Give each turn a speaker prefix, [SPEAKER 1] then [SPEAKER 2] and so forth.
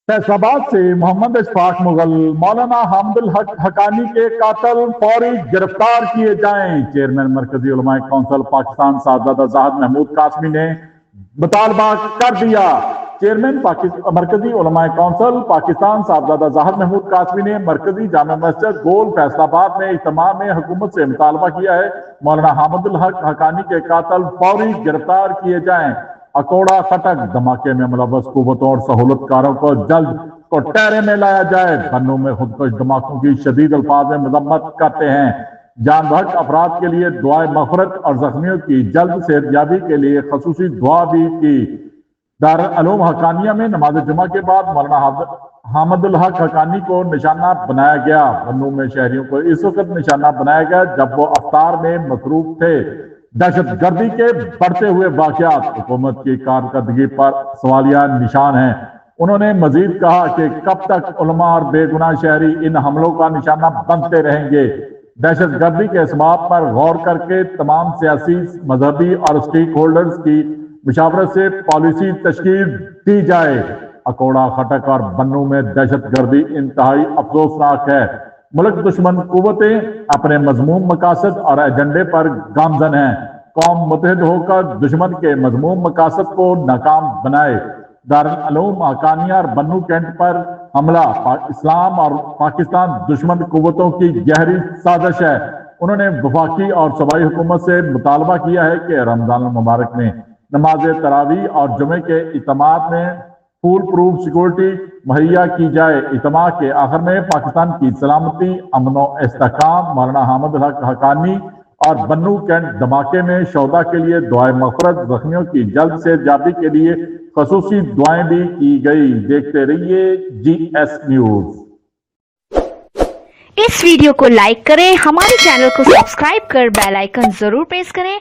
[SPEAKER 1] फैसलाबाद से मोहम्मद इशफाक मुगल, मौलाना हामिदुल हक हकानी के कातिल फौरी गिरफ्तार किए जाएं। चेयरमैन मरकजी उलमाए कौंसिल पाकिस्तान साहबजादा जाहिद महमूद कासमी ने मुतालबा कर दिया। चेयरमैन मरकजी उलमाए कौंसिल पाकिस्तान साहबजादा जाहिद महमूद कासमी ने मरकजी जामा मस्जिद गोल फैसलाबाद में इज्तिमा में हुकूमत से मुतालबा किया है मौलाना हामिदुल हक हकानी के कातिल फौरी गिरफ्तार किए जाएं। अकोड़ा खटक धमाके में मुलव्वस कुव्वतों और सहूलतकारों को जल्द को टहरे में लाया जाए। बन्नू में खुदकुश धमाकों की शदीद अल्फाज में मजम्मत करते हैं। जान बहक अफराद के लिए दुआए मग़फ़िरत और जख्मियों की जल्द सेहतयाबी के लिए खसूसी दुआ भी की। दारुल उलूम हकानिया में नमाज जुमा के बाद मौलाना हामिदुल हक हकानी को निशाना बनाया गया। बन्नू में शहरियों को इस वक्त निशाना बनाया गया जब वो अफ्तार में मसरूफ थे। दहशत गर्दी के बढ़ते हुए वाक़यात हुकूमत की कारकर्दगी पर सवालिया निशान हैं। उन्होंने मजीद कहा कि कब तक उलमा और बेगुनाह शहरी इन हमलों का निशाना बनते रहेंगे। दहशत गर्दी के असबाब पर गौर करके तमाम सियासी, मजहबी और स्टेक होल्डर्स की मुशावरत से पॉलिसी तश्कील दी जाए। अकोड़ा खटक और बन्नू में दहशत गर्दी इंतहाई अफसोसनाक है। मुल्क दुश्मन कुव्वतें अपने मजमूम मकासद और एजेंडे पर गामजन हैं। कौम मुतहद होकर दुश्मन के मजमूम मकासद को नाकाम बनाए। दारुल उलूम हकानिया और बन्नू कैंट पर हमला इस्लाम और पाकिस्तान दुश्मन कुव्वतों की गहरी साजिश है। उन्होंने वफाकी और सूबाई हुकूमत से मुतालबा किया है कि रमजान मुबारक में नमाज तरावी और जुमे के इज्तिमात में फूल प्रूफ सिक्योरिटी मुहैया की जाए। इज्तिमा के आखिर में पाकिस्तान की सलामती, अमन व इस्तेहकाम, मौलाना हामिदुल हक हकानी और बन्नू कैंट धमाके में शौदा के लिए दुआए मग़फ़िरत, जख्मियों की जल्द सेहतयाबी के लिए खसूसी दुआएं भी की गई। देखते रहिए GS न्यूज़।
[SPEAKER 2] इस वीडियो को लाइक करें, हमारे चैनल को सब्सक्राइब कर बेल आइकन जरूर प्रेस करें।